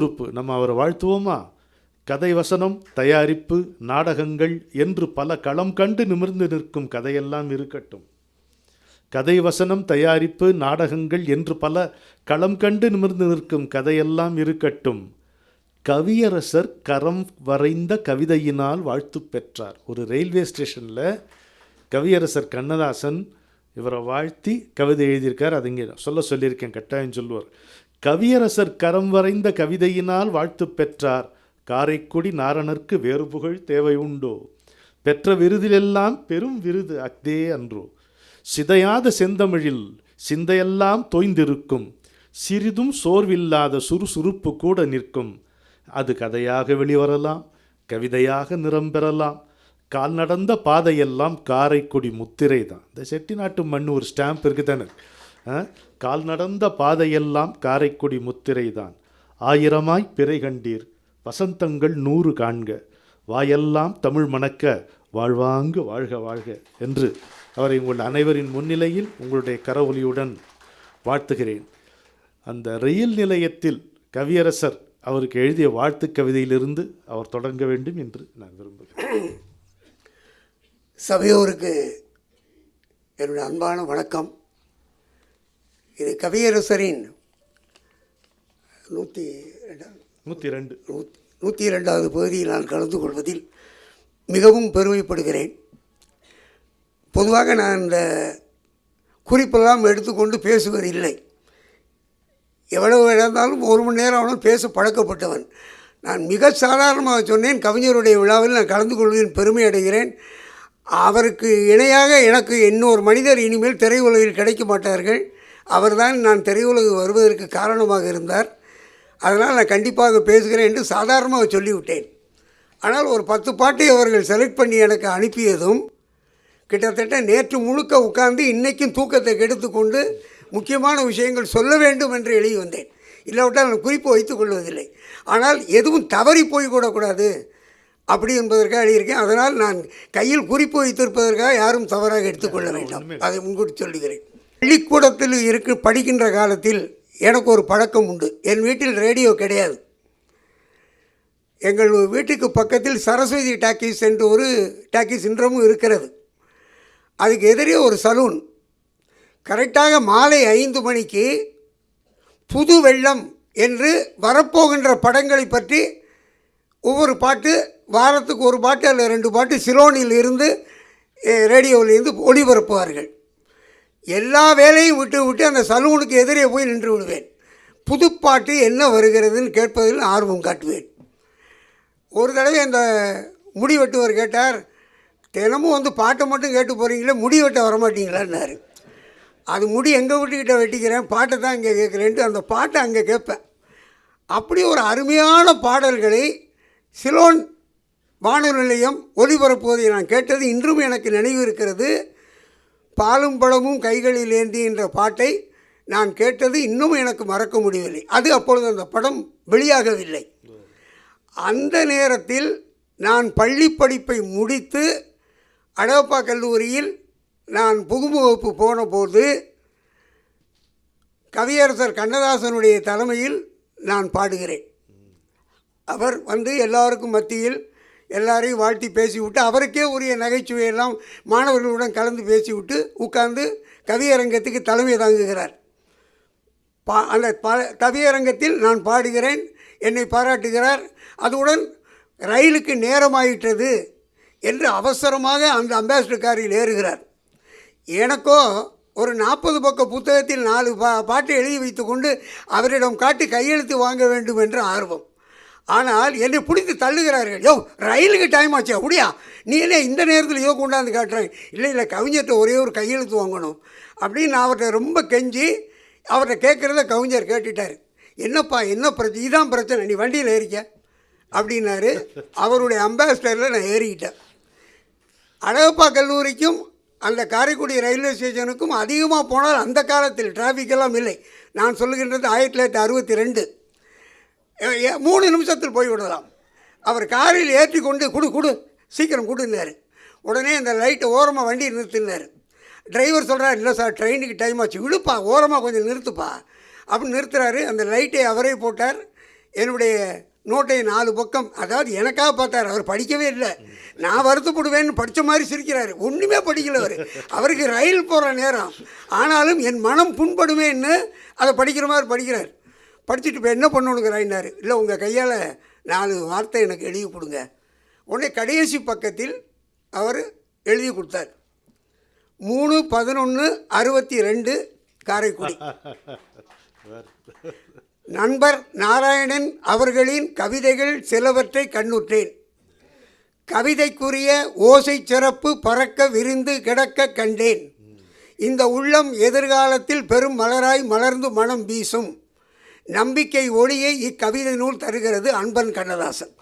பொறுப்பு. நம்ம அவரை வாழ்த்துவோமா? கதை வசனம், தயாரிப்பு, நாடகங்கள் என்று பல களம் கண்டு நிமிர்ந்து நிற்கும் கதையெல்லாம் இருக்கட்டும். கதை வசனம், தயாரிப்பு, நாடகங்கள் என்று பல களம் கண்டு நிமிர்ந்து நிற்கும் கதையெல்லாம் இருக்கட்டும். கவியரசர் கரம் வரைந்த கவிதையினால் வாழ்த்து பெற்றார். ஒரு ரயில்வே ஸ்டேஷனில் கவியரசர் கண்ணதாசன் இவரை வாழ்த்தி கவிதை எழுதியிருக்கார். அது இங்கே சொல்லியிருக்கேன், கட்டாயம் சொல்லுவார். கவியரசர் கரம் வரைந்த கவிதையினால் வாழ்த்து பெற்றார். காரைக்குடி நாரணர்க்கு வேறு புகழ் தேவை உண்டோ? பெற்ற விருதிலெல்லாம் பெரும் விருது அக்தே அன்றோ. சிதையாத செந்தமிழில் சிந்தையெல்லாம் தோய்ந்திருக்கும். சிறிதும் சோர்வில்லாத சுறுசுறுப்பு கூட நிற்கும். அது கதையாக வெளிவரலாம், கவிதையாக நிறம் பெறலாம். கால் நடந்த பாதையெல்லாம் காரைக்குடி முத்திரை தான். இந்த செட்டிநாட்டு மண் ஒரு ஸ்டாம்ப் இருக்குது தானே. கால் நடந்த பாதையெல்லாம் காரைக்குடி முத்திரை தான். ஆயிரமாய் பிறை கண்டீர், வசந்தங்கள் 100 காண்க, வாயெல்லாம் தமிழ் மணக்க, வாழ்வாங்கு வாழ்க வாழ்க என்று அவரை உங்கள் அனைவரின் முன்னிலையில் உங்களுடைய கரவொலியுடன் வாழ்த்துகிறேன். அந்த ரயில் நிலையத்தில் கவியரசர் அவருக்கு எழுதிய வாழ்த்து கவிதையிலிருந்து அவர் தொடங்க வேண்டும் என்று நான் விரும்புகிறேன். சபையோருக்கு என்னுடைய அன்பான வணக்கம். இது கவியரசரின் 102வது பகுதியில் நான் கலந்து கொள்வதில் மிகவும் பெருமைப்படுகிறேன். பொதுவாக நான் இந்த குறிப்பெல்லாம் எடுத்துக்கொண்டு பேசுவதில்லை. எவ்வளவு இழந்தாலும் 1 மணி நேரம் ஆனாலும் பேச பழக்கப்பட்டவன். நான் மிக சாதாரணமாக சொன்னேன், கவிஞருடைய விழாவில் நான் கலந்து கொள்வதில் பெருமை அடைகிறேன். அவருக்கு இணையாக எனக்கு இன்னொரு மனிதர் இனிமேல் திரையுலகில் கிடைக்க மாட்டார்கள். அவர்தான் நான் திரையுலகு வருவதற்கு காரணமாக இருந்தார். அதனால் நான் கண்டிப்பாக பேசுகிறேன் என்று சாதாரணமாக சொல்லிவிட்டேன். ஆனால் ஒரு 10 பாட்டை அவர்கள் செலக்ட் பண்ணி எனக்கு அனுப்பியதும் கிட்டத்தட்ட நேற்று முழுக்க உட்கார்ந்து இன்றைக்கும் தூக்கத்தை கெடுத்துக்கொண்டு முக்கியமான விஷயங்கள் சொல்ல வேண்டும் என்று எழுதி வந்தேன். இல்லாவிட்டால் நான் குறிப்பு வைத்துக் கொள்வதில்லை. ஆனால் எதுவும் தவறி போய்விடக்கூடாது அப்படி என்பதற்காக எழுதியிருக்கேன். அதனால் நான் கையில் குறிப்பு வைத்திருப்பதற்காக யாரும் தவறாக எடுத்துக்கொள்ள வேண்டாம், அதை முன்கூட்டி சொல்லுகிறேன். பள்ளிக்கூடத்தில் படிக்கின்ற காலத்தில் எனக்கு ஒரு பழக்கம் உண்டு. என் வீட்டில் ரேடியோ கிடையாது. எங்கள் வீட்டுக்கு பக்கத்தில் சரஸ்வதி டாக்கீஸ் என்று ஒரு டாக்கீஸ் இன்றமும் இருக்கிறது. அதுக்கு எதிரே ஒரு சலூன். கரெக்டாக மாலை 5 மணிக்கு புது வெள்ளம் என்று வரப்போகின்ற படங்களை பற்றி ஒவ்வொரு பாட்டு, வாரத்துக்கு ஒரு பாட்டு அல்ல 2 பாட்டு சிலோனில் இருந்து ரேடியோவிலிருந்து ஒளிபரப்புவார்கள். எல்லா வேலையும் விட்டு அந்த சலூனுக்கு எதிரே போய் நின்று விடுவேன். புதுப்பாட்டு என்ன வருகிறதுன்னு கேட்பதில் ஆர்வம் காட்டுவேன். ஒரு தடவை அந்த முடி வெட்டுவர் கேட்டார், தினமும் பாட்டை மட்டும் கேட்டு போகிறீங்களே, முடி வெட்ட வரமாட்டீங்களான்னாரு. அது முடி எங்கள் வீட்டுக்கிட்ட வெட்டிக்கிறேன், பாட்டை தான் இங்கே கேட்குறேன்ட்டு அந்த பாட்டை அங்கே கேட்பேன். அப்படி ஒரு அருமையான பாடல்களை சிலோன் வானொலி நிலையம் ஒலிபரப்புவதை நான் கேட்டது இன்றும் எனக்கு நினைவு இருக்கிறது. பாலும் பழமும் கைகளில் ஏந்தி என்ற பாட்டை நான் கேட்டது இன்னும் எனக்கு மறக்க முடியவில்லை. அது அப்பொழுது அந்த படம் வெளியாகவில்லை. அந்த நேரத்தில் நான் பள்ளி படிப்பை முடித்து அழகப்பா கல்லூரியில் நான் புகுமுகப்பு போன போது கவியரசர் கண்ணதாசனுடைய தலைமையில் நான் பாடுகிறேன். அவர் எல்லாருக்கும் மத்தியில் எல்லாரையும் வாழ்த்தி பேசிவிட்டு அவருக்கே உரிய நகைச்சுவையெல்லாம் மாணவர்களுடன் கலந்து பேசிவிட்டு உட்கார்ந்து கவியரங்கத்துக்கு தலைமை தாங்குகிறார். அந்த கவியரங்கத்தில் நான் பாடுகிறேன், என்னை பாராட்டுகிறார். அதுடன் ரயிலுக்கு நேரமாயிட்டது என்று அவசரமாக அந்த அம்பாசிடர் காரில் ஏறுகிறார். எனக்கோ ஒரு 40 பக்க புத்தகத்தில் 4 பாட்டு எழுதி வைத்து கொண்டு அவரிடம் காட்டி கையெழுத்து வாங்க வேண்டும் என்ற ஆர்வம். ஆனால் என்னை பிடித்து தள்ளுகிறார்கள். யோ, ரயிலுக்கு டைம் ஆச்சு அப்படியா, நீ என்ன இந்த நேரத்தில் கொண்டாந்து காட்டுறேன். இல்லை கவிஞர்கிட்ட ஒரே ஒரு கையெழுத்து வாங்கணும் அப்படின்னு அவர்கிட்ட ரொம்ப கெஞ்சி அவர்கிட்ட கேட்குறத கவிஞர் கேட்டுட்டார். என்னப்பா என்ன பிரச்சனை, இதான் பிரச்சனை, நீ வண்டியில் ஏறிக்க அப்படின்னாரு. அவருடைய அம்பாசிடரில் நான் ஏறிக்கிட்டேன். அழகப்பா கல்லூரிக்கும் அந்த காரைக்குடி ரயில்வே ஸ்டேஷனுக்கும் அதிகமாக போனால் அந்த காலத்தில் டிராஃபிக்கெல்லாம் இல்லை. நான் சொல்லுகின்றது 1962. 3 நிமிஷத்தில் போய்விடலாம். அவர் காரில் ஏற்றி கொண்டு குடு சீக்கிரம் கொடுன்னாரு. உடனே அந்த லைட்டை ஓரமாக வண்டியை நிறுத்தினார். டிரைவர் சொல்கிறார், இல்லை சார் ட்ரெயினுக்கு டைம் ஆச்சு, விழுப்பா ஓரமாக கொஞ்சம் நிறுத்துப்பா அப்படின்னு நிறுத்துறாரு. அந்த லைட்டை அவரே போட்டார். என்னுடைய நோட்டை 4 பக்கம், அதாவது எனக்காக பார்த்தார், அவர் படிக்கவே இல்லை. நான் வருத்தப்படுவேன்னு படித்த மாதிரி சிரிக்கிறாரு. ஒன்றுமே படிக்கல அவர். அவருக்கு ரயில் போகிற நேரம், ஆனாலும் என் மனம் புண்படுமேன்னு அதை படிக்கிற மாதிரி படிக்கிறார். படிச்சுட்டு இப்போ என்ன பண்ணணுங்கிறாயினார். இல்லை, உங்கள் கையால் 4 வார்த்தை எனக்கு எழுதி கொடுங்க. உடனே கடைசி பக்கத்தில் அவர் எழுதி கொடுத்தார். 3/11/62 காரைக்குடி. நண்பர் நாராயணன் அவர்களின் கவிதைகள் சிலவற்றை கண்ணுற்றேன். கவிதைக்குரிய ஓசை சிறப்பு பறக்க விரிந்து கிடக்க கண்டேன். இந்த உள்ளம் எதிர்காலத்தில் பெரும் மலராய் மலர்ந்து மனம் வீசும். நம்பிக்கை ஒளியை இக்கவிதை நூல் தருகிறது. அன்பன் கண்ணதாசன்.